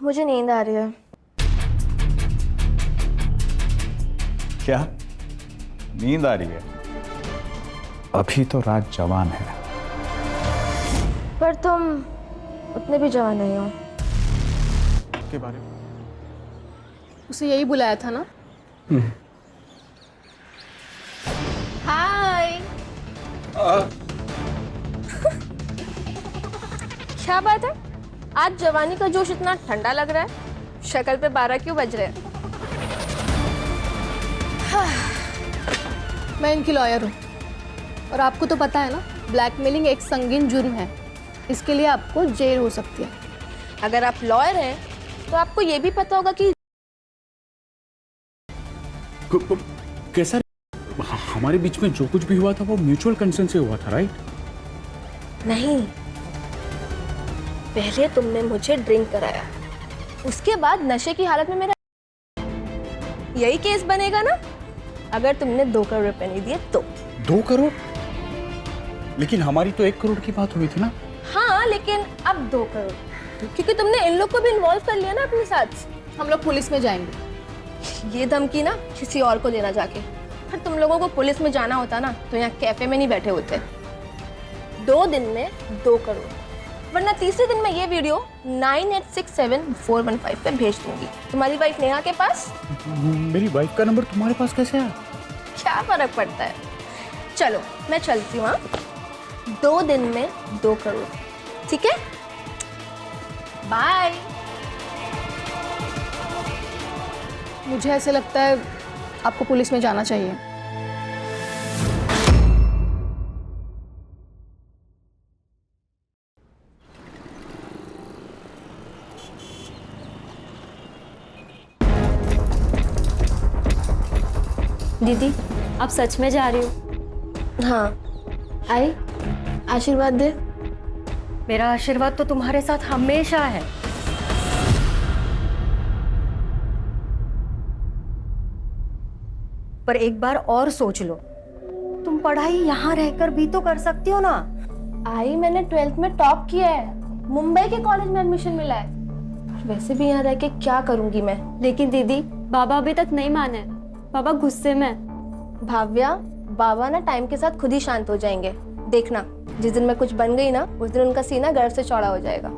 मुझे नींद आ रही है। क्या नींद आ रही है? अभी तो रात जवान है। पर तुम उतने भी जवान नहीं हो। के बारे में उसे यही बुलाया था ना। हाय। क्या बात है, आज जवानी का जोश इतना ठंडा लग रहा है। शक्ल पे 12 क्यों बज रहे हैं? मैं इनकी लॉयर हूँ और आपको तो पता है ना, ब्लैकमेलिंग एक संगीन जुर्म है। इसके लिए आपको जेल हो सकती है। अगर आप लॉयर हैं तो आपको ये भी पता होगा कि कैसा हमारे बीच में जो कुछ भी हुआ था वो म्यूचुअल कंसेंट से हुआ था, राइट? नहीं, पहले तुमने मुझे ड्रिंक कराया, उसके बाद नशे की हालत में मेरा यही केस बनेगा ना। अगर तुमने 2 करोड़ रुपए नहीं दिए तो। 2 करोड़? लेकिन हमारी तो 1 करोड़ की बात हुई थी ना। हाँ, लेकिन अब 2 करोड़, क्योंकि तुमने इन लोग को भी इन्वॉल्व कर लिया ना अपने साथ। हम लोग पुलिस में जाएंगे। ये धमकी ना किसी और को देना जाके। फिर तुम लोगों को पुलिस में जाना होता ना तो यहाँ कैफे में नहीं बैठे होते। 2 दिन में 2 करोड़, वरना तीसरे दिन मैं ये वीडियो 9867-415 पे भेज दूंगी तुम्हारी वाइफ नेहा के पास। मेरी वाइफ का नंबर तुम्हारे पास कैसे आया? क्या फर्क पड़ता है। चलो मैं चलती हूँ। 2 दिन में 2 करोड़, ठीक है? बाय। मुझे ऐसे लगता है आपको पुलिस में जाना चाहिए। दीदी, आप सच में जा रही हो? हाँ, आई आशीर्वाद दे। मेरा आशीर्वाद तो तुम्हारे साथ हमेशा है। पर एक बार और सोच लो, तुम पढ़ाई यहाँ रहकर भी तो कर सकती हो ना। आई, मैंने 12th में टॉप किया है, मुंबई के कॉलेज में एडमिशन मिला है। वैसे भी यहाँ रह के क्या करूंगी मैं। लेकिन दीदी, बाबा अभी तक नहीं माने। बाबा गुस्से में। भाव्या, बाबा ना टाइम के साथ खुद ही शांत हो जाएंगे। देखना, जिस दिन मैं कुछ बन गई ना उस दिन उनका सीना गर्व से चौड़ा हो जाएगा।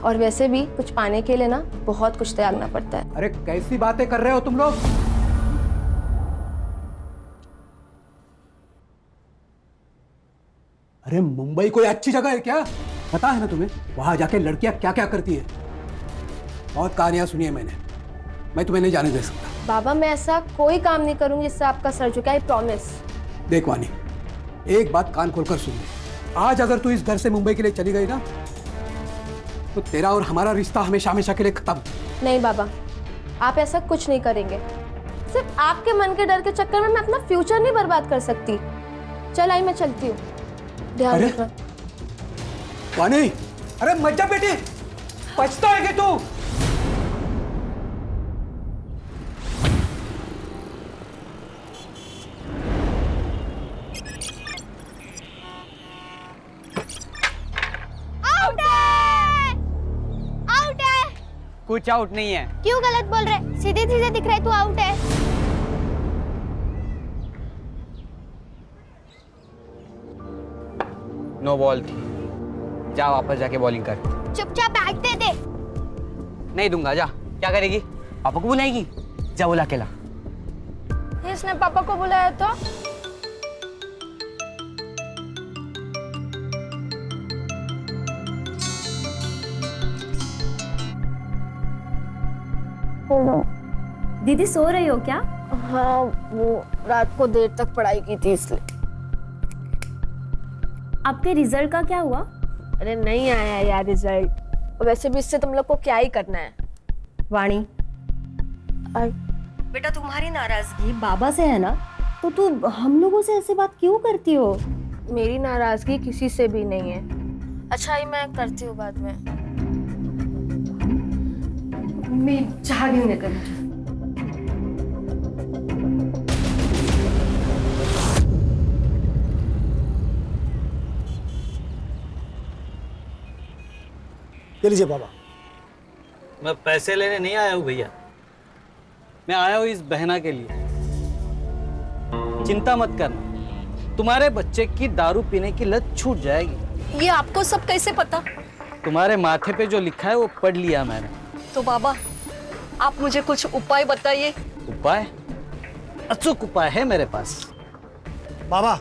और वैसे भी कुछ पाने के लिए ना बहुत कुछ त्यागना पड़ता है। अरे कैसी बातें कर रहे हो तुम लोग? अरे मुंबई कोई अच्छी जगह है क्या? पता है ना तुम्हें वहां जाके लड़कियां क्या क्या करती हैं? बहुत कहानियां सुनी है मैंने। मैं तुम्हें नहीं जाने दे सकता। बाबा, मैं ऐसा कोई काम नहीं करूंगी जिससे आपका सर झुके, आई प्रॉमिस। देख वानी, एक बात कान खोलकर सुन ले। आज अगर तू इस घर से मुंबई के लिए चली गई ना तो तेरा और हमारा रिश्ता हमेशा हमेशा के लिए खत्म। नहीं बाबा, आप ऐसा कुछ नहीं करेंगे। सिर्फ आपके मन के डर के चक्कर में मैं अपना फ्यूचर नहीं बर्बाद कर सकती। चल आई, मैं चलती हूँ। ध्यान अरे रखना। वानी, अरे मत जा बेटी, पछता है तू। कुछ आउट नहीं है। क्यों गलत बोल रहे? सीधे सीधे दिख रहा है, तू आउट है। नो बॉल थी। जा वापस जाके बॉलिंग कर। चुपचाप बैट दे दे। नहीं दूंगा, जा। क्या करेगी? पापा को बुलाएगी? जा बुला के ला। इसने पापा को बुलाया तो? दीदी सो रही हो क्या? हाँ, वो रात को देर तक पढ़ाई की थी इसलिए। आपके रिजल्ट का क्या हुआ? अरे नहीं आया यार रिजल्ट। वैसे भी इससे तुम लोग को क्या ही करना है। वाणी, बेटा तुम्हारी नाराजगी बाबा से है ना, तो तू हम लोगों से ऐसी बात क्यों करती हो? मेरी नाराजगी किसी से भी नहीं है। अच्छा ही मैं करती हूँ बाद में। मैं चाह रही हूँ लेकर। ये लीजिए बाबा। मैं पैसे लेने नहीं आया हूँ भैया, मैं आया हूँ इस बहना के लिए। चिंता मत करना, तुम्हारे बच्चे की दारू पीने की लत छूट जाएगी। ये आपको सब कैसे पता? तुम्हारे माथे पे जो लिखा है वो पढ़ लिया मैंने। तो बाबा आप मुझे कुछ उपाय बताइए। उपाय? अचूक उपाय है मेरे पास। बाबा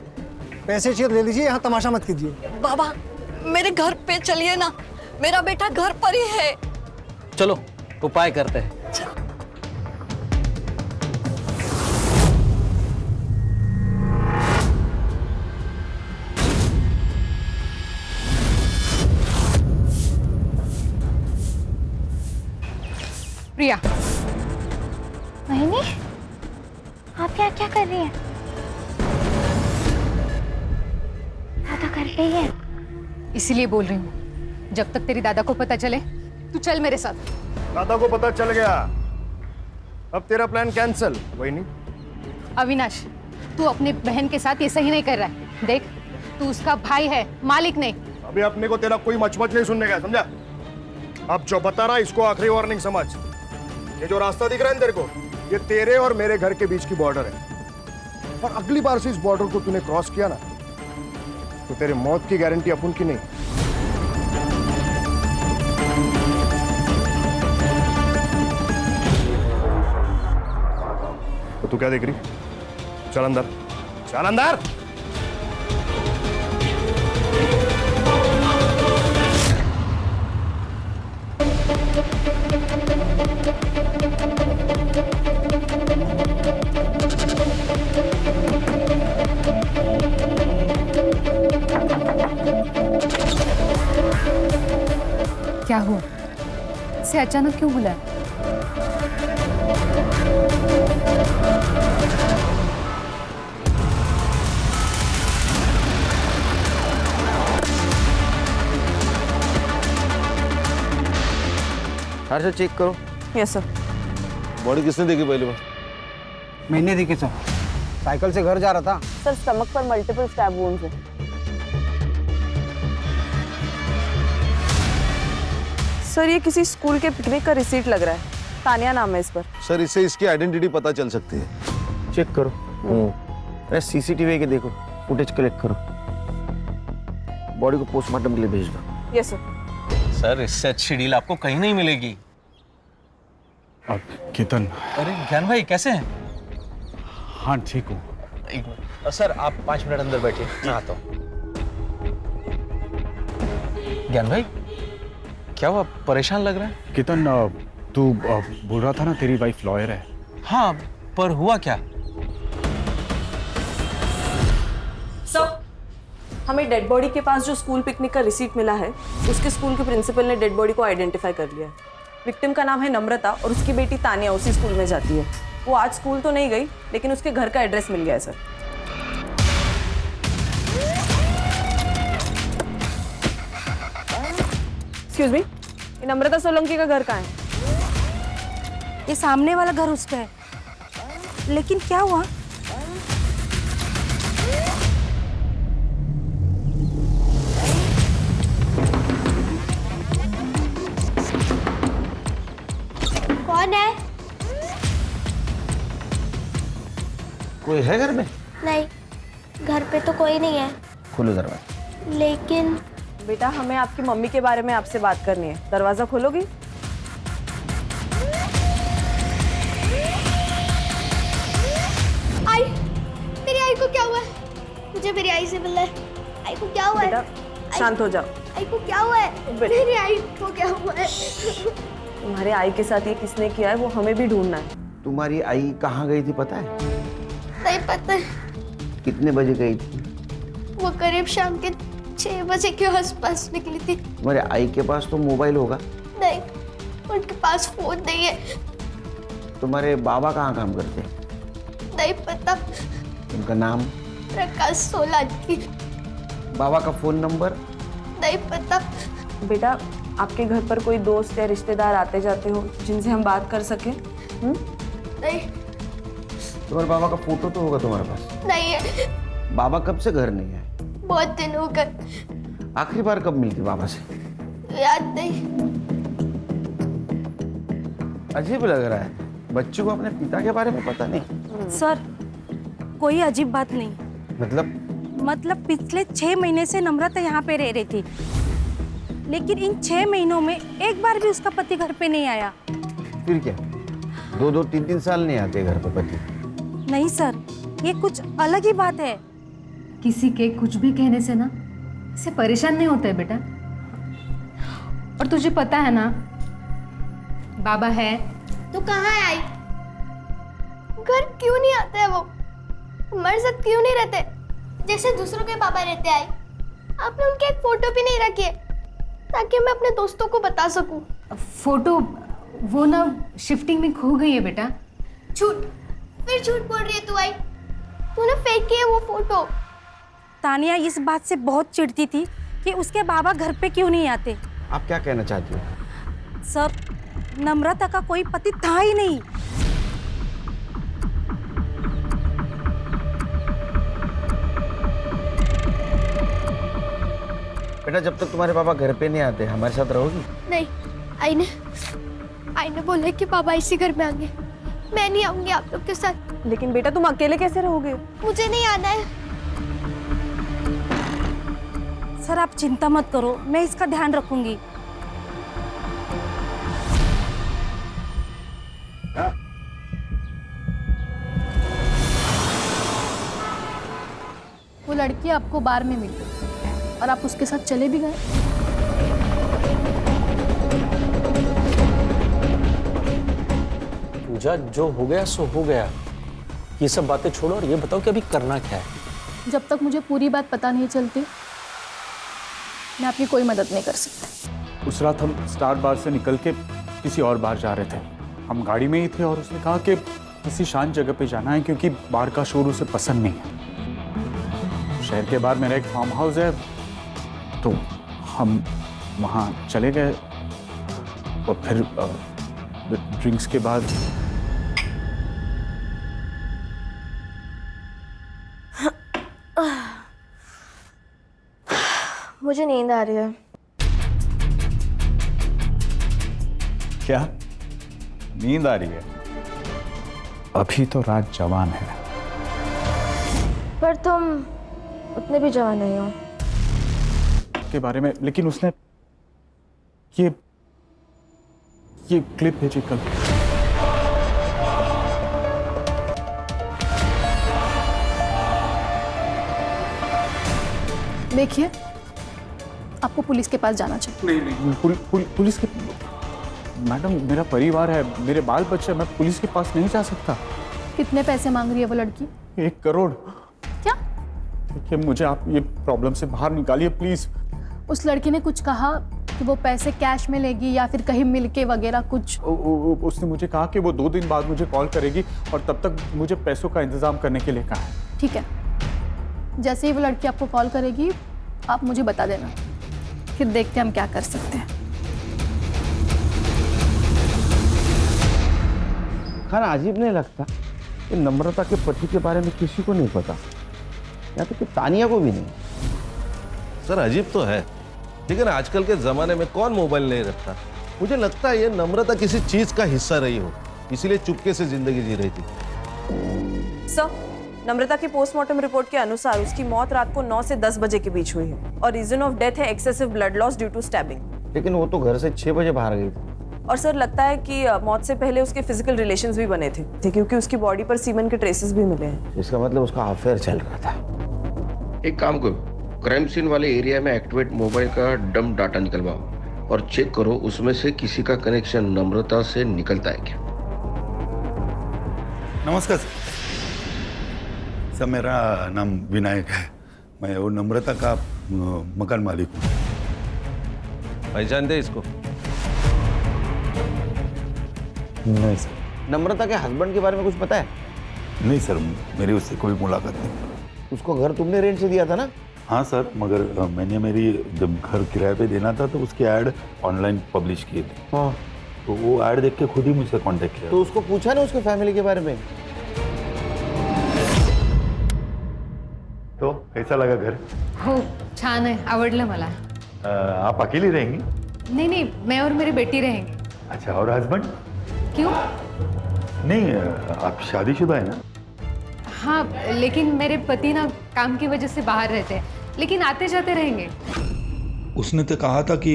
पैसे चाहिए ले लीजिए, यहाँ तमाशा मत कीजिए। बाबा मेरे घर पे चलिए ना, मेरा बेटा घर पर ही है। चलो उपाय करते हैं। प्रिया, मोहिनी, आप यहाँ क्या कर रही हैं? दादा घर पे ही है। इसीलिए बोल रही हूँ, जब तक तेरी दादा को पता चले तू चल मेरे साथ। दादा को पता चल गया, अब तेरा प्लान कैंसिल। वही नहीं अविनाश, तू अपनी बहन के साथ ये सही नहीं कर रहा है। देख, तू उसका भाई है, मालिक नहीं। अभी अपने को तेरा कोई मचमच नहीं सुनने का, समझा? अब जो बता रहा इसको आखिरी वार्निंग समझ। ये जो रास्ता दिख रहा है तेरे को, ये तेरे और मेरे घर के बीच की बॉर्डर है, और अगली बार से इस बॉर्डर को तूने क्रॉस किया ना तो तेरे मौत की गारंटी अपन की नहीं। तो तू क्या देख रही? चल अंदर, चल अंदर। क्या हुआ? इसे अचानक क्यों बुलाया? हर्षद चेक करो। Yes sir. बॉडी किसने देखी पहली बार? मैंने देखी सर। साइकिल से घर जा रहा था। सर स्टमक पर मल्टीपल स्टैब वुंड्स है। सर ये किसी स्कूल के पिकनिक का रिसीट लग रहा है, तानिया नाम है इस पर। सर इससे इसकी आइडेंटिटी पता चल सकती है। चेक करो। अरे सीसीटीवी के देखो, फुटेज कलेक्ट करो, बॉडी को पोस्टमार्टम के लिए भेज दो। Yes sir. सर इससे अच्छी डील आपको कहीं नहीं मिलेगी। केतन। अरे ज्ञान भाई कैसे हैं? हाँ ठीक हूँ। एक मिनट सर, आप 5 मिनट अंदर बैठिए, मैं आता हूँ। ज्ञान भाई क्या हुआ, परेशान लग रहा है? केतन तू बोल रहा था ना तेरी वाइफ लॉयर है। हाँ, पर हुआ क्या? सर हमें डेड बॉडी के पास जो स्कूल पिकनिक का रिसीट मिला है, उसके स्कूल के प्रिंसिपल ने डेड बॉडी को आइडेंटिफाई कर लिया है। विक्टिम का नाम है नम्रता और उसकी बेटी तानिया उसी स्कूल में जाती है। वो आज स्कूल तो नहीं गई, लेकिन उसके घर का एड्रेस मिल गया है सर। एक्सक्यूज मी, ये नम्रता सोलंकी का घर कहाँ है? ये सामने वाला घर उसका है, लेकिन क्या हुआ? कौन है? कोई है घर में? नहीं, घर पे तो कोई नहीं है। खोलो दरवाजा। लेकिन बेटा हमें आपकी मम्मी के बारे में आपसे बात करनी है, दरवाजा खोलोगी? आई, मेरी आई को क्या हुआ है? मुझे मेरी आई से मिलना है। आई को क्या हुआ है? बेटा शांत हो जाओ। आई को क्या हुआ है? मेरी आई को क्या हुआ है? तुम्हारे आई के साथ ये किसने किया है वो हमें भी ढूंढना है। तुम्हारी आई कहाँ गई थी पता है? नहीं पता। कितने बजे गई थी? वो करीब शाम के 6 बजे के आसपास निकली थी। तुम्हारे आई के पास तो मोबाइल होगा? नहीं, उनके पास फोन नहीं है। तुम्हारे बाबा कहाँ काम करते हैं? नहीं पता। उनका नाम? प्रकाश सोलंकी। बाबा का फोन नंबर? नहीं पता। बेटा आपके घर पर कोई दोस्त या रिश्तेदार आते जाते हो जिनसे हम बात कर सके? नहीं। तुम्हारे बाबा का फोटो तो होगा तुम्हारे पास? नहीं है। बाबा कब से घर नहीं है? बहुत दिन हो गए। आखिरी बार कब मिली थी बाबा से? याद नहीं। अजीब लग रहा है, बच्चों को अपने पिता के बारे में पता नहीं। सर कोई अजीब बात नहीं। मतलब पिछले 6 महीने से नम्रता यहाँ पे रह रही थी, लेकिन इन 6 महीनों में एक बार भी उसका पति घर पे नहीं आया। फिर क्या 2-2, 3-3 साल नहीं आते घर पे पति? नहीं सर, ये कुछ अलग ही बात है। किसी के कुछ भी कहने से ना इसे परेशान नहीं होता है बेटा। और तुझे पता है ना बाबा है तो कहाँ है आई? घर क्यों नहीं आते है वो? हमारे साथ क्यों नहीं रहते जैसे दूसरों के पापा रहते? आई आपने उनकी एक फोटो भी नहीं रखी है ताकि मैं अपने दोस्तों को बता सकूं। फोटो वो ना शिफ्टिंग में खो गई है बेटा। झूठ, फिर झूठ बोल रही है तू। आई तूने फेंक की है वो फोटो। तानिया इस बात से बहुत चिढ़ती थी कि उसके बाबा घर पे क्यों नहीं आते। आप क्या कहना चाहती हो? सर नम्रता का कोई पति था ही नहीं। बेटा जब तक तुम्हारे पापा घर पे नहीं आते हमारे साथ रहोगी? नहीं, आई ने बोला कि पापा इसी घर में आएंगे, मैं नहीं आऊंगी आप लोग के साथ। लेकिन बेटा तुम अकेले कैसे रहोगे? मुझे नहीं आना है। सर आप चिंता मत करो, मैं इसका ध्यान रखूंगी। वो लड़की आपको बार में मिली और आप उसके साथ चले भी गए। पूजा, जो हो गया सो हो गया। ये सब बातें छोड़ो और ये बताओ कि अभी करना क्या है। जब तक मुझे पूरी बात पता नहीं चलती मैं आपकी कोई मदद नहीं कर सकती। उस रात हम स्टार बार से निकल के किसी और बार जा रहे थे। हम गाड़ी में ही थे और उसने कहा कि किसी शांत जगह पे जाना है क्योंकि बार का शोर उसे पसंद नहीं है। शहर के बाहर मेरा एक फार्म हाउस है, तो हम वहाँ चले गए और फिर ड्रिंक्स के बाद मुझे नींद आ रही है। क्या नींद आ रही है? अभी तो रात जवान है। पर तुम उतने भी जवान नहीं हो। के बारे में, लेकिन उसने ये क्लिप भेजी कल। देखिए आपको पुलिस के पास जाना चाहिए। नहीं, पुलिस के मैडम, मेरा परिवार है, मेरे बाल बच्चे, मैं पुलिस के पास नहीं जा सकता। कितने पैसे मांग रही है वो लड़की? 1 करोड़। क्या? देखिए मुझे आप ये प्रॉब्लम से बाहर निकालिए प्लीज। उस लड़की ने कुछ कहा कि वो पैसे कैश में लेगी या फिर कहीं मिलके वगैरह कुछ? उसने मुझे कहा कि वो 2 दिन बाद मुझे कॉल करेगी और तब तक मुझे पैसों का इंतजाम करने के लिए कहा है। ठीक है, जैसे ही वो लड़की आपको कॉल करेगी आप मुझे बता देना, फिर देखते हैं हम क्या कर सकते हैं। खाना अजीब नहीं लगता कि नम्रता के पति के बारे में किसी को नहीं पता, या तो कि तानिया को भी नहीं? सर अजीब तो है, लेकिन आजकल के जमाने में कौन मोबाइल नहीं रखता। मुझे लगता है ये नम्रता किसी चीज का हिस्सा रही हो, इसीलिए चुपके से जिंदगी जी रही थी। सर नम्रता की पोस्टमार्टम रिपोर्ट के अनुसार उसकी मौत रात को 9 से 10 बजे के बीच हुई है और रीजन ऑफ डेथ है excessive blood loss due to stabbing. लेकिन वो तो घर से 6 बजे बाहर गई थी। और सर लगता है कि मौत से पहले उसके फिजिकल रिलेशंस भी बने थे क्योंकि उसकी बॉडी पर सीमन के ट्रेसेस भी मिले हैं। इसका मतलब उसका अफेयर चल रहा था। एक काम करो, क्राइम सीन वाले एरिया में एक्टिवेट मोबाइल का डंप डाटा निकलवाओ और चेक करो उसमें से किसी का कनेक्शन नम्रता से निकलता है क्या। नमस्कार सर, मेरा नाम विनायक है, मैं वो नम्रता का मकान मालिक हूँ। पहचानते इसको? नहीं सर। नम्रता के हस्बैंड के बारे में कुछ पता है? नहीं सर, मेरी उससे कोई मुलाकात नहीं। उसको घर तुमने रेंट से दिया था ना? हाँ सर, मगर मैंने मेरी जब घर किराए पे देना था तो उसके ऐड ऑनलाइन पब्लिश किए थे। हाँ। तो वो ऐड देख के खुद ही मुझसे कांटेक्ट किया। तो उसको पूछा ना उसके फैमिली के बारे में? तो कैसा लगा घर? हो छान आहे, आवडलं मला। आप अकेली रहेंगी? नहीं नहीं, मैं और मेरी बेटी रहेंगे। अच्छा, और हस्बैंड? क्यों? नहीं, आप शादीशुदा है ना? हाँ, लेकिन मेरे पति ना काम की वजह से बाहर रहते हैं, लेकिन आते जाते रहेंगे। उसने तो कहा था कि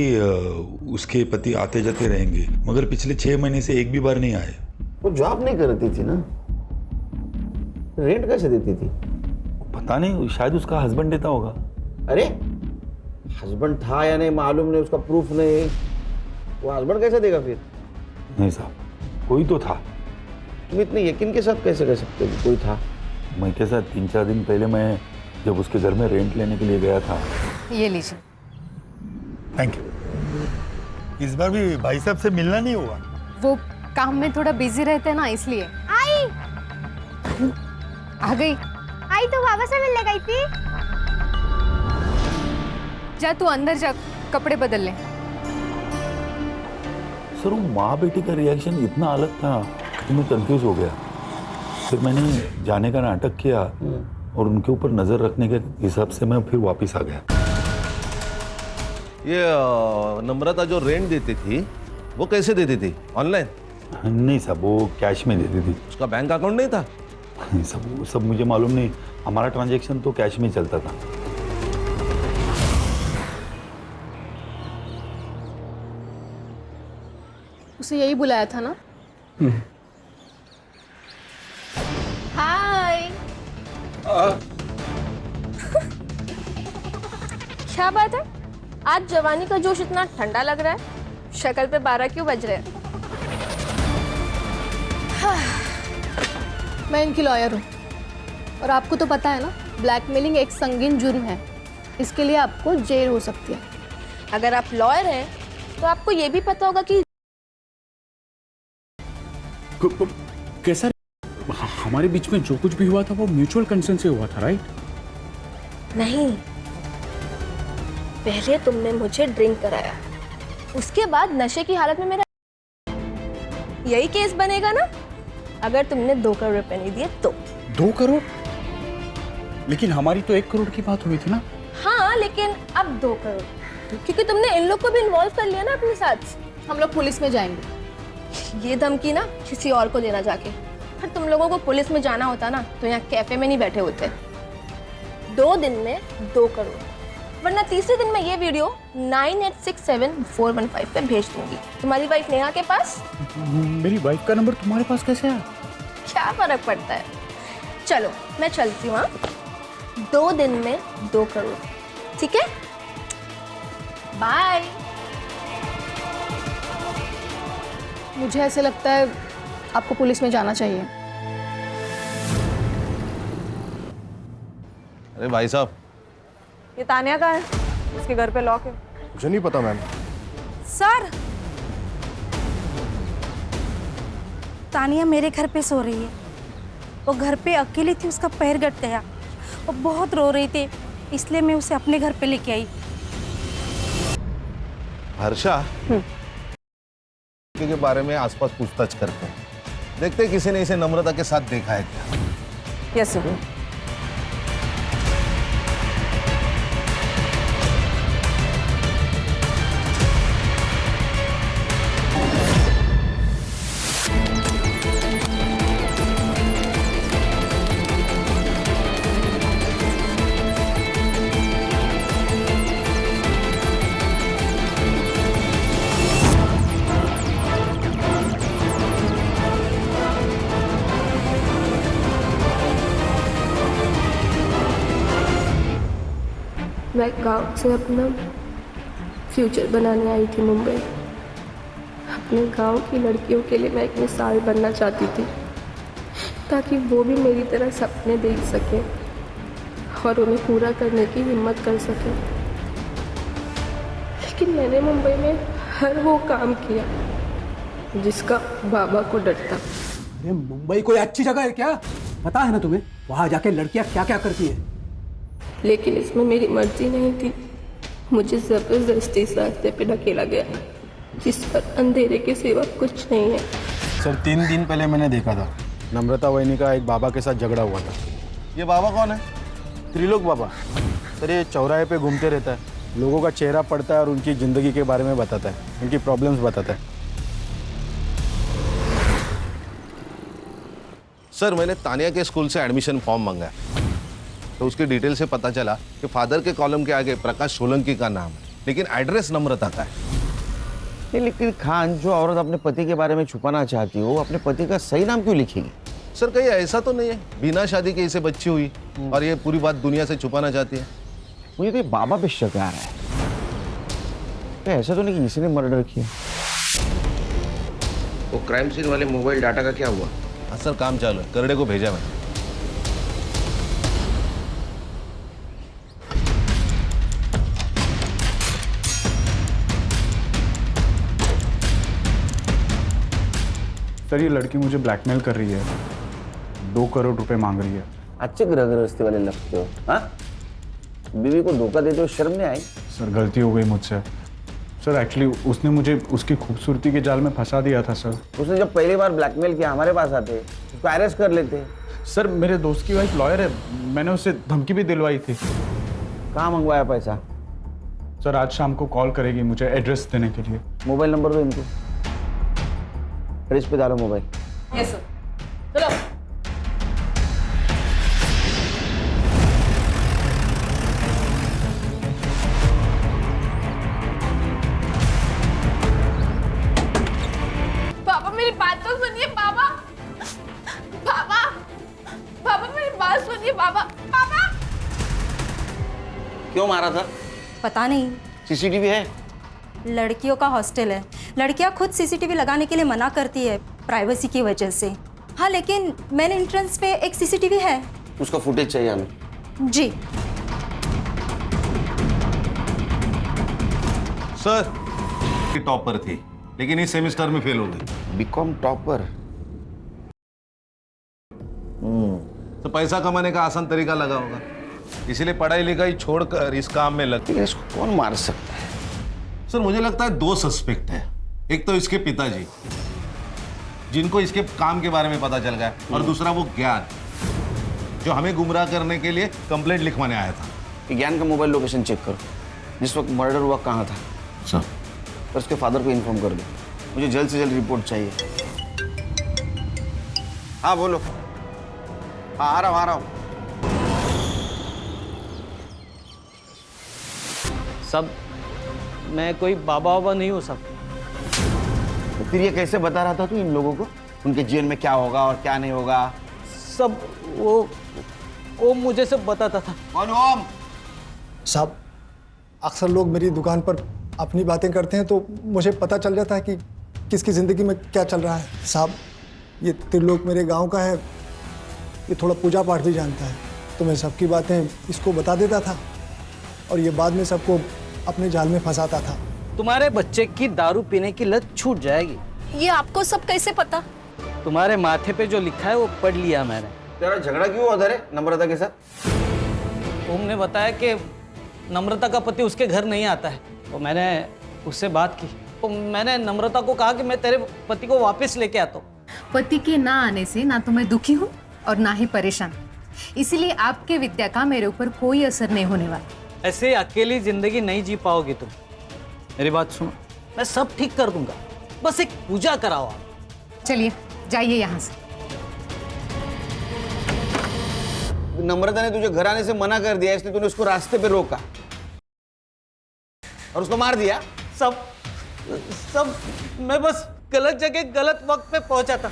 उसके पति आते जाते रहेंगे, मगर पिछले 6 महीने से एक भी बार नहीं आए। वो जॉब नहीं करती थी ना, रेंट कैसे देती थी? पता नहीं, शायद उसका हस्बैंड देता होगा। अरे हस्बैंड था या नहीं मालूम नहीं, उसका प्रूफ नहीं, वो हस्बैंड कैसे देगा फिर? नहीं साहब, कोई तो था। तुम इतने यकीन के साथ कैसे कह सकते हो कि कोई था? मैं के साथ 3-4 दिन पहले मैं जब उसके घर में रेंट लेने के लिए गया था। ये लीजिए। Thank you. इस बार भी भाई साहब से मिलना नहीं हुआ? वो काम में थोड़ा बिजी रहते हैं ना, इसलिए। आई आ गई। आई तो बाबा से मिलने गई थी। जा तू अंदर जा, कपड़े बदल ले। सर, वो माँ बेटी का रिएक्शन इतना अलग था कि मैं कंफ्यूज हो गया। फिर मैंने जाने का नाटक किया और उनके ऊपर नजर रखने के हिसाब से मैं फिर वापस आ गया। ये नम्रता जो रेंट देती थी वो कैसे देती थी? ऑनलाइन? नहीं साहब, वो कैश में देती थी। उसका बैंक अकाउंट नहीं था? सब मुझे मालूम नहीं, हमारा ट्रांजैक्शन तो कैश में चलता था। उसे यही बुलाया था ना? हाय। क्या बात है, आज जवानी का जोश इतना ठंडा लग रहा है? शक्ल पे 12 क्यों बज रहे हैं? मैं इनकी लॉयर हूँ और आपको तो पता है ना, ब्लैकमेलिंग एक संगीन जुर्म है। इसके लिए आपको जेल हो सकती है। अगर आप लॉयर हैं तो आपको ये भी पता होगा कि कैसा? हमारे बीच में जो कुछ भी हुआ था वो म्यूचुअल कंसेंट से हुआ था, राइट? नहीं, पहले तुमने मुझे ड्रिंक कराया, उसके बाद नशे की हालत में मेरा यही केस बनेगा ना? अगर तुमने 2 करोड़ रुपए नहीं दिए तो। 2 करोड़? लेकिन हमारी तो 1 करोड़ की बात हुई थी ना? हाँ, लेकिन अब 2 करोड़, क्योंकि तुमने इन लोग को भी इन्वॉल्व कर लिया ना अपने साथ। हम लोग पुलिस में जाएंगे। ये धमकी ना किसी और को देना जाके। फिर तुम लोगों को पुलिस में जाना होता ना तो यहाँ कैफे में नहीं बैठे होते। 2 दिन में 2 करोड़, वरना तीसरे दिन में ये वीडियो 9867-415 पे भेज दूंगी तुम्हारी वाइफ नेहा के पास। मेरी वाइफ का नंबर तुम्हारे पास कैसे है? क्या फर्क पड़ता है, चलो मैं चलती हूँ। 2 दिन में 2 करोड़, ठीक है? बाय। मुझे ऐसे लगता है आपको पुलिस में जाना चाहिए। अरे भाई साहब, ये तानिया का है, इसके घर पे लॉक है। मुझे नहीं पता मैम। सर, तानिया मेरे घर पे सो रही है। वो घर पे अकेली थी, उसका पैर गट गया, वो बहुत रो रही थी, इसलिए मैं उसे अपने घर पे लेके आई। हर्षा के बारे में आसपास पूछताछ करते हैं, देखते हैं किसी ने इसे नम्रता के साथ देखा है क्या। Yes sir. मैं गांव से अपना फ्यूचर बनाने आई थी मुंबई। अपने गांव की लड़कियों के लिए मैं एक मिसाल बनना चाहती थी, ताकि वो भी मेरी तरह सपने देख सकें और उन्हें पूरा करने की हिम्मत कर सकें। लेकिन मैंने मुंबई में हर वो काम किया जिसका बाबा को डर था। अरे मुंबई कोई अच्छी जगह है क्या? पता है ना तुम्हें वहां जाके लड़कियां क्या क्या करती हैं? लेकिन इसमें मेरी मर्जी नहीं थी, मुझे जबरदस्ती इस रास्ते पे ढकेला गया जिस पर अंधेरे के सिवा कुछ नहीं है। सर 3 दिन पहले मैंने देखा था, नम्रता वहीनी का एक बाबा के साथ झगड़ा हुआ था। ये बाबा कौन है? त्रिलोक बाबा। सर ये चौराहे पे घूमते रहता है, लोगों का चेहरा पढ़ता है और उनकी ज़िंदगी के बारे में बताता है, उनकी प्रॉब्लम्स बताता है। सर मैंने तानिया के स्कूल से एडमिशन फॉर्म मंगाया, तो उसकी डिटेल से पता चला कि फादर के कॉलम के आगे प्रकाश सोलंकी का नाम है, लेकिन एड्रेस नम्रता का है। नहीं, लेकिन खान, जो औरत अपने पति के बारे में छुपाना चाहती हो, अपने पति का सही नाम क्यों लिखेगी? सर कहीं ऐसा तो नहीं है बिना शादी के इसे बच्ची हुई और ये पूरी बात दुनिया से छुपाना चाहती है? मुझे तो बाबा पे शक आ रहा है। तो ऐसा तो नहीं कि इसने मर्डर किया। वो क्राइम सीन वाले मोबाइल डाटा का क्या हुआ? हाँ सर, काम चालू है, करड़े को भेजा मैंने। सर ये लड़की मुझे ब्लैकमेल कर रही है, 2 करोड़ रुपए मांग रही है। अच्छे गृहस्थी वाले लगते हो, हाँ? बीवी को धोखा देते हो, शर्म नहीं आई? सर गलती हो गई मुझसे। सर एक्चुअली उसने मुझे उसकी खूबसूरती के जाल में फंसा दिया था सर। उसने जब पहली बार ब्लैकमेल किया हमारे पास आते, उसको अरेस्ट कर लेते। सर मेरे दोस्त की वाइफ लॉयर है, मैंने उससे धमकी भी दिलवाई थी। कहाँ मंगवाया पैसा? सर आज शाम को कॉल करेगी मुझे एड्रेस देने के लिए। मोबाइल नंबर दो इनको, फ्रिज पे डालो मोबाइल। Yes sir. चलो। पापा मेरी बात तो सुनिए पापा। पापा पापा मेरी बात सुनिए पापा। पापा क्यों मारा था? पता नहीं। सीसीटीवी है? लड़कियों का हॉस्टल है, लड़कियां खुद सीसीटीवी लगाने के लिए मना करती है प्राइवेसी की वजह से। हाँ लेकिन मेन एंट्रेंस पे एक सीसीटीवी है। उसका फुटेज चाहिए हमें। जी सर की टॉपर थी, लेकिन इस सेमेस्टर में फेल हो गई। BCom topper? तो पैसा कमाने का आसान तरीका लगा होगा, इसीलिए पढ़ाई लिखाई छोड़कर इस काम में लग। इसको कौन मार सकता है? सर मुझे लगता है 2 सस्पेक्ट है। एक तो इसके पिताजी, जिनको इसके काम के बारे में पता चल गया, और दूसरा वो ज्ञान, जो हमें गुमराह करने के लिए कंप्लेंट लिखवाने आया था। ज्ञान का मोबाइल लोकेशन चेक करो, जिस वक्त मर्डर हुआ कहाँ था। सर और उसके फादर को इन्फॉर्म कर दो, मुझे जल्द से जल्द रिपोर्ट चाहिए। हाँ बोलो। हाँ आ रहा हूँ। सब मैं कोई बाबा वाबा नहीं हूँ सब। तो फिर ये कैसे बता रहा था तू इन लोगों को, उनके जीवन में क्या होगा और क्या नहीं होगा? सब वो मुझे सब बताता था। कौन ओम? साहब अक्सर लोग मेरी दुकान पर अपनी बातें करते हैं, तो मुझे पता चल जाता है कि किसकी ज़िंदगी में क्या चल रहा है। साहब ये त्रिलोक मेरे गांव का है, ये थोड़ा पूजा पाठ भी जानता है, तो मैं सबकी बातें इसको बता देता था और ये बाद में सबको अपने जाल में फंसाता था। तुम्हारे बच्चे की दारू पीने की लत छूट जाएगी। ये आपको सब कैसे पता? तुम्हारे माथे पे जो लिखा है वो पढ़ लिया मैंने। तेरा झगड़ा क्यों हुआ था रे नम्रता के साथ? तुमने बताया कि नम्रता का पति उसके घर नहीं आता है, तो मैंने उससे बात की। तो मैंने नम्रता को कहा कि मैं तेरे पति को वापस लेके आता हूँ। पति के ना आने से ना तो मैं दुखी हूँ और ना ही परेशान, इसीलिए आपके विद्या का मेरे ऊपर कोई असर नहीं होने वाला। ऐसे अकेली जिंदगी नहीं जी पाओगी तुम। मेरी बात सुनो, मैं सब ठीक कर दूंगा, बस एक पूजा कराओ आप। चलिए जाइए यहाँ से। नम्रता ने तुझे घर आने से मना कर दिया, इसलिए तूने उसको रास्ते पे रोका और उसको मार दिया। सब मैं बस गलत जगह गलत वक्त पे पहुंचा था।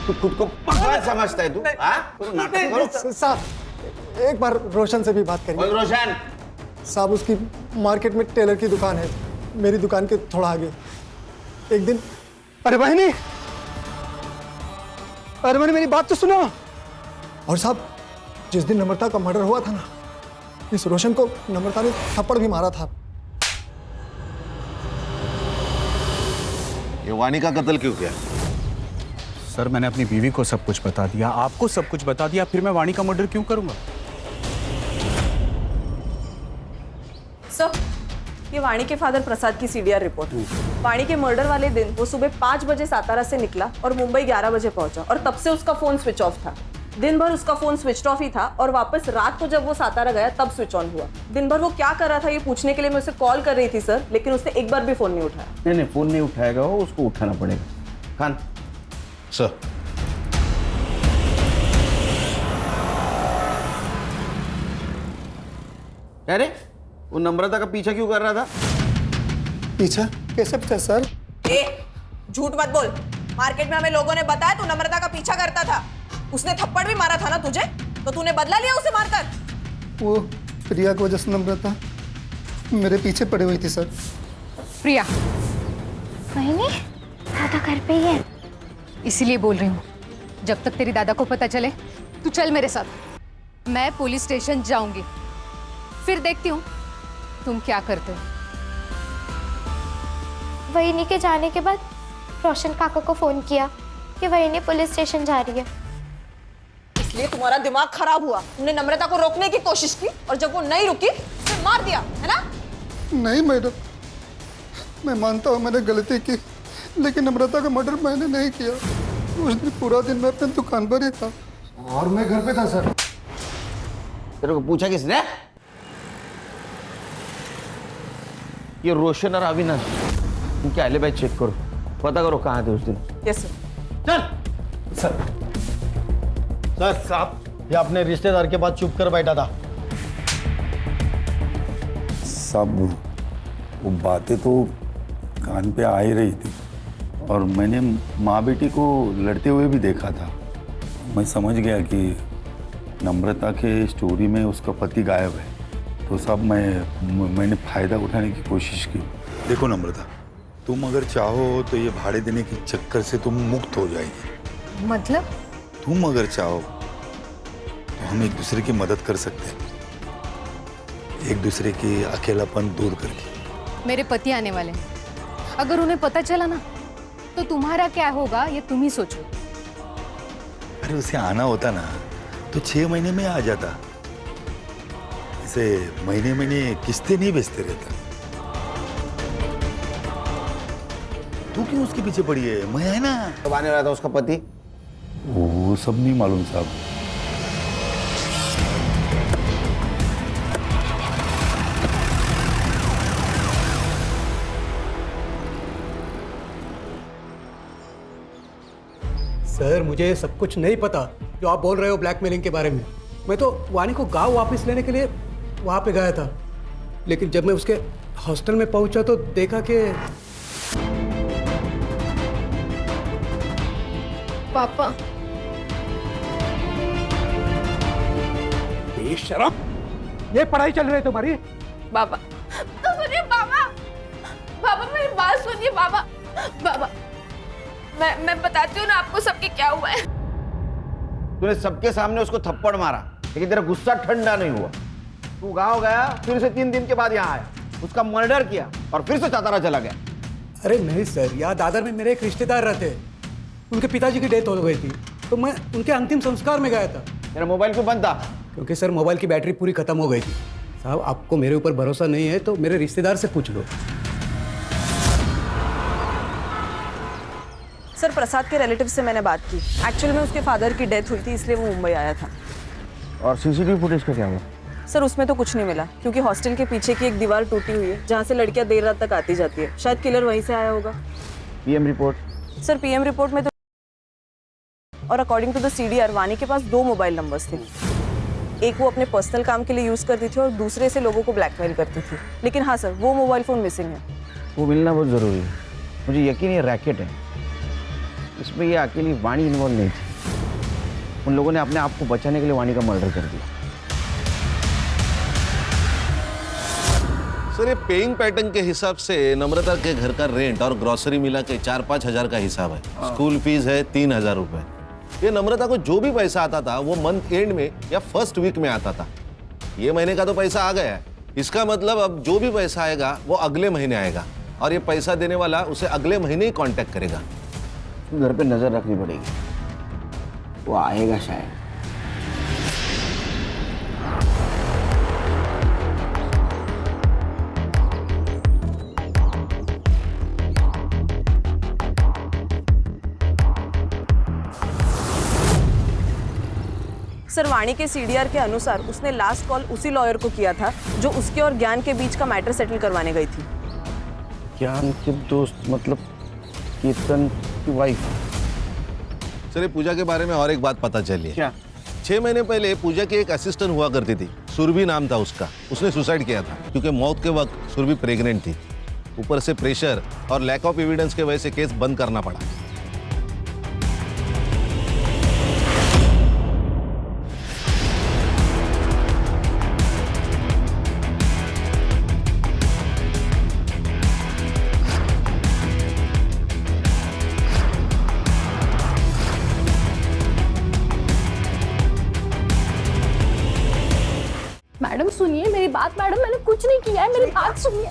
तू खुद को पागल समझता है तू? तू नाटक करो। साहब एक बार रोशन से भी बात करिए। रोशन साहब उसकी मार्केट में टेलर की दुकान है, मेरी दुकान के थोड़ा आगे। एक दिन अरे बहनी मेरी बात तो सुनो। और साहब जिस दिन नम्रता का मर्डर हुआ था ना, इस रोशन को नम्रता ने थप्पड़ भी मारा था। ये वानी का कत्ल क्यों किया? सर मैंने अपनी बीवी को सब कुछ बता दिया, आपको सब कुछ बता दिया, फिर मैं वाणी का मर्डर क्यों करूंगा? सर ये वाणी के फादर प्रसाद की सीडीआर रिपोर्ट। वाणी के मर्डर वाले दिन वो सुबह 5 बजे सातारा से निकला और मुंबई 11 बजे पहुंचा, और तब से उसका फोन स्विच ऑफ था। दिन भर उसका फोन स्विच ऑफ ही था और वापस रात को जब वो सातारा गया तब स्विच ऑन हुआ। दिन भर वो क्या कर रहा था ये पूछने के लिए मैं उसे कॉल कर रही थी सर, लेकिन उसने एक बार भी फोन नहीं उठाया। नहीं, फोन नहीं उठाएगा वो, उसको उठाना पड़ेगा। खान सर, अरे वो नम्रता का पीछा क्यों कर रहा था? पीछा? कैसे पीछा सर? ए, झूठ मत बोल। मार्केट में हमें लोगों ने बताया तू नम्रता का पीछा करता था। उसने थप्पड़ भी मारा था ना तुझे, तो तूने बदला लिया उसे मारकर? वो प्रिया की वजह से नम्रता मेरे पीछे पड़ी हुई थी सर। प्रिया, कहीं नहीं, दादा घर पे ही है। इसीलिए बोल रही हूँ, जब तक तेरी दादा को पता चले तू चल मेरे साथ। मैं पुलिस स्टेशन जाऊंगी, फिर देखती हूँ तुम क्या करते हो। वहीनी के जाने के बाद रोशन काका को फोन किया कि वहीनी पुलिस स्टेशन जा रही है। इसलिए तुम्हारा दिमाग खराब हुआ। तुमने नम्रता को रोकने की कोशिश की और जब वो नहीं रुकी फिर मार दिया, है ना? नहीं मैडम, मैं मानता हूँ मैंने गलती की, लेकिन नम्रता का मर्डर मैंने नहीं किया। उस दिन पूरा दिन मैं अपनी दुकान पर ही था और मैं घर पे था सर। तेरे को पूछा किसने? ये रोशन और अविनाश, उनके एलिबाई चेक करो, पता करो कहाँ थे उस दिन। Yes sir. चल सर साहब, ये अपने रिश्तेदार के पास चुप कर बैठा था। सब वो बातें तो कान पे आ ही रही थी और मैंने माँ बेटी को लड़ते हुए भी देखा था। मैं समझ गया कि नम्रता के स्टोरी में उसका पति गायब है, तो सब मैंने फ़ायदा उठाने की कोशिश की। देखो नम्रता, तुम अगर चाहो तो ये भाड़े देने के चक्कर से तुम मुक्त हो जाएगी। मतलब? तुम अगर चाहो तो हम एक दूसरे की मदद कर सकते हैं, एक दूसरे की अकेलापन दूर करके। मेरे पति आने वाले हैं, अगर उन्हें पता चला ना तो तुम्हारा क्या होगा ये तुम ही सोचो। अरे उसे आना होता ना तो 6 महीने में आ जाता, इसे महीने महीने किस्तें नहीं बेचते रहता। तू क्यों उसके पीछे पड़ी है? मैं है ना। कब आने वाला था उसका पति? वो सब नहीं मालूम साहब। सर मुझे सब कुछ नहीं पता जो आप बोल रहे हो ब्लैकमेलिंग के बारे में। मैं तो वानी को गांव वापस लेने के लिए वहां पे गया था, लेकिन जब मैं उसके हॉस्टल में पहुंचा तो देखा कि पापा, बेशरम, ये पढ़ाई चल रही है तुम्हारी? बाबा तो सुनिए बाबा, बाबा मेरी बात सुनिए बाबा। बाबा मैं बताती हूँ ना आपको सबके क्या हुआ है। तूने सबके सामने उसको थप्पड़ मारा, लेकिन तेरा गुस्सा ठंडा नहीं हुआ। तू गांव गया, फिर से 3 दिन के बाद यहाँ आया, उसका मर्डर किया और फिर से सातारा चला गया। अरे नहीं सर, यहाँ दादर में मेरे एक रिश्तेदार रहते, उनके पिताजी की डेथ हो गई थी, तो मैं उनके अंतिम संस्कार में गया था। मेरा मोबाइल क्यों बंद था? क्योंकि सर मोबाइल की बैटरी पूरी खत्म हो गई थी। साहब आपको मेरे ऊपर भरोसा नहीं है तो मेरे रिश्तेदार से पूछ लो। सर प्रसाद के रिलेटिव से मैंने बात की। एक्चुअल में उसके फादर की डेथ हुई थी, इसलिए वो मुंबई आया था। और सीसीटीवी फुटेज का क्या हुआ? सर उसमें तो कुछ नहीं मिला, क्योंकि हॉस्टल के पीछे की एक दीवार टूटी हुई है जहाँ से लड़कियाँ देर रात तक आती जाती है। शायद किलर वहीं से आया होगा। PM report? Sir PM report में तो, और अकॉर्डिंग टू द सीडीआर वानी के पास 2 मोबाइल नंबर्स थे। एक वो अपने पर्सनल काम के लिए यूज करती थी और दूसरे से लोगों को ब्लैकमेल करती थी। लेकिन हाँ सर, वो मोबाइल फोन मिसिंग है। वो मिलना बहुत जरूरी है। मुझे यकीन ये रैकेट है, इसमें ये अकेली वाणी इन्वॉल्व नहीं थी। उन लोगों ने अपने आप को बचाने के लिए वाणी का मर्डर कर दिया। सर ये पेइंग पैटर्न के हिसाब से नम्रता के घर का रेंट और ग्रोसरी मिला के 4-5 हजार का हिसाब है। स्कूल फीस है 3,000 रुपए। ये नम्रता को जो भी पैसा आता था वो मंथ एंड में या फर्स्ट वीक में आता था। ये महीने का तो पैसा आ गया है, इसका मतलब अब जो भी पैसा आएगा वो अगले महीने आएगा और ये पैसा देने वाला उसे अगले महीने ही कांटेक्ट करेगा। घर पे नजर रखनी पड़ेगी, वो आएगा शायद। सर वाणी के सीडीआर के अनुसार उसने लास्ट कॉल उसी लॉयर को किया था जो उसके और ज्ञान के बीच का मैटर सेटल करवाने गई थी। ज्ञान के दोस्त मतलब कीर्तन की वाइफ। सर ये पूजा के बारे में और एक बात पता चली है। क्या? 6 महीने पहले पूजा की एक असिस्टेंट हुआ करती थी, सुरभि नाम था उसका। उसने सुसाइड किया था क्योंकि मौत के वक्त सुरभि प्रेग्नेंट थी। ऊपर से प्रेशर और लैक ऑफ एविडेंस के वजह से केस बंद करना पड़ा। मैडम सुनिए मेरी बात। मैडम मैंने कुछ नहीं किया है, मेरी बात सुनिए।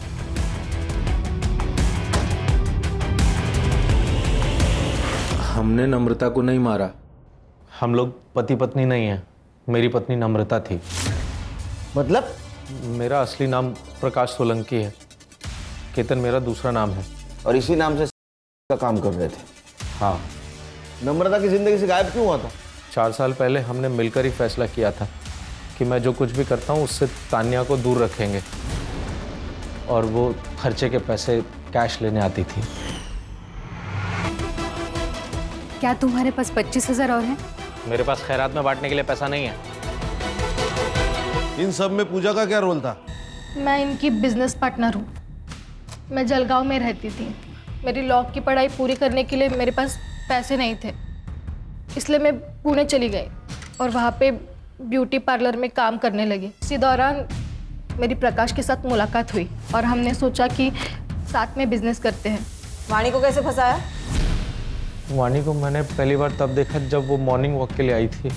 हमने नम्रता को नहीं मारा। हम लोग पति पत्नी नहीं हैं। मेरी पत्नी नम्रता थी। मतलब? मेरा असली नाम प्रकाश सोलंकी है। केतन मेरा दूसरा नाम है। और इसी नाम से का काम कर रहे थे? हाँ। नम्रता की जिंदगी से गायब क्यों हुआ था? 4 साल पहले हमने मिलकर ही फैसला किया था कि मैं जो कुछ भी करता हूँ उससे तान्या को दूर रखेंगे, और वो खर्चे के पैसे कैश लेने आती थी। क्या तुम्हारे पास 25,000 और हैं? मेरे पास खैरात में बांटने के लिए पैसा नहीं है। इन सब में पूजा का क्या रोल था? मैं इनकी बिजनेस पार्टनर हूँ। मैं जलगांव में रहती थी। मेरी लॉ की पढ़ाई पूरी करने के लिए मेरे पास पैसे नहीं थे, इसलिए मैं पुणे चली गई और वहाँ पे ब्यूटी पार्लर में काम करने लगी। इसी दौरान मेरी प्रकाश के साथ मुलाकात हुई और हमने सोचा कि साथ में बिजनेस करते हैं। वाणी को कैसे फंसाया? वाणी को मैंने पहली बार तब देखा जब वो मॉर्निंग वॉक के लिए आई थी।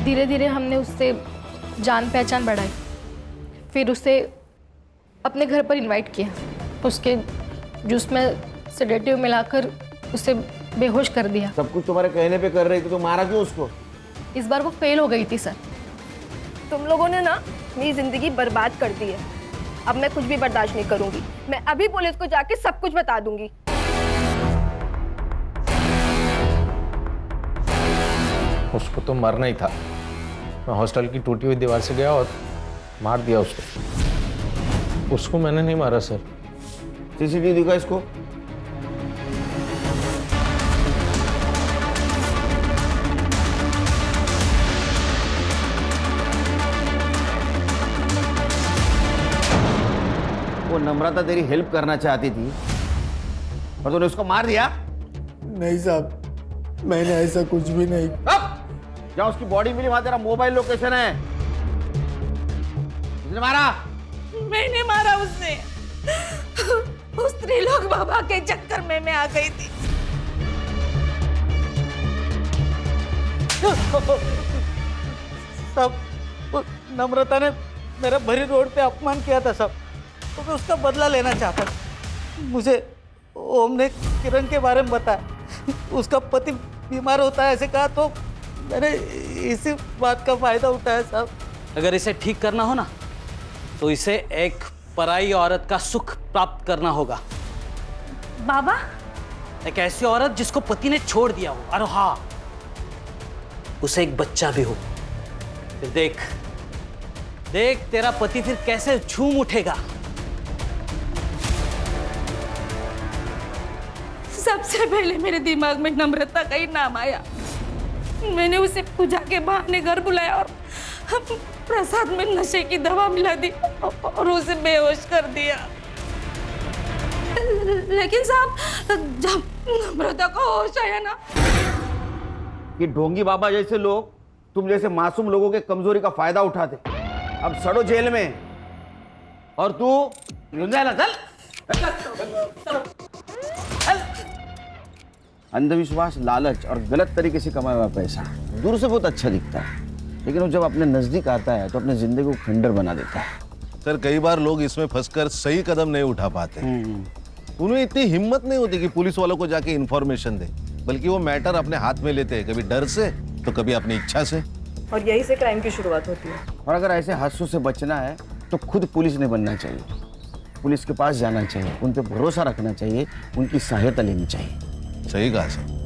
धीरे धीरे हमने उससे जान पहचान बढ़ाई। फिर उसे अपने घर पर इनवाइट किया। उसके जूस में सेडेटिव मिलाकर उसे बेहोश कर दिया। सब कुछ तुम्हारे कहने पे कर रही थी तो मारा क्यों उसको? इस बार वो फेल हो गई थी सर। तुम लोगों ने ना मेरी जिंदगी बर्बाद कर दी है। अब मैं कुछ भी बर्दाश्त नहीं करूंगी। मैं अभी पुलिस को जाके सब कुछ बता दूंगी। उसको तो मरना ही था। मैं हॉस्टल की टूटी हुई दीवार से गया और मार दिया उसको। उसको मैंने नहीं मारा सर। सीसीटीवी दिखा इसको। वो नम्रता तेरी हेल्प करना चाहती थी और तूने उसको मार दिया? नहीं साहब, मैंने ऐसा कुछ भी नहीं। जहाँ उसकी बॉडी मिली वहां तेरा मोबाइल लोकेशन है। उसने मारा? मैंने मारा उसने। उस त्रिलोक बाबा के चक्कर में मैं आ गई थी। सब नम्रता ने मेरा भरी रोड पे अपमान किया था सब, तो मैं उसका बदला लेना चाहता था। मुझे ओम ने किरण के बारे में बताया। उसका पति बीमार होता है ऐसे कहा, तो मैंने इसी बात का फायदा उठाया साहब। अगर इसे ठीक करना हो ना तो इसे एक पराई औरत का सुख प्राप्त करना होगा। बाबा? एक ऐसी औरत जिसको पति ने छोड़ दिया हो, और हाँ उसे एक बच्चा भी हो। फिर देख देख तेरा पति फिर कैसे झूम उठेगा। सबसे पहले मेरे दिमाग में नम्रता का ही नाम आया। मैंने उसे पूजा के बहाने घर बुलाया और प्रसाद में नशे की दवा मिला दी और उसे बेहोश कर दिया। लेकिन साहब जब नम्रता को होश आया ना, कि ढोंगी बाबा जैसे लोग तुम जैसे मासूम लोगों के कमजोरी का फायदा उठाते। अब सड़ो जेल में और तू अंधविश्वास, लालच और गलत तरीके से कमाया हुआ पैसा दूर से बहुत अच्छा दिखता है, लेकिन वो जब अपने नजदीक आता है तो अपने जिंदगी को खंडर बना देता है। सर कई बार लोग इसमें फंसकर सही कदम नहीं उठा पाते। उन्हें इतनी हिम्मत नहीं होती कि पुलिस वालों को जाके इन्फॉर्मेशन दे, बल्कि वो मैटर अपने हाथ में लेते हैं, कभी डर से तो कभी अपनी इच्छा से। और यही से क्राइम की शुरुआत होती है। और अगर ऐसे हादसों से बचना है तो खुद पुलिस नहीं बनना चाहिए। पुलिस के पास जाना चाहिए, उन पर भरोसा रखना चाहिए, उनकी सहायता लेनी चाहिए। सही कहा सर।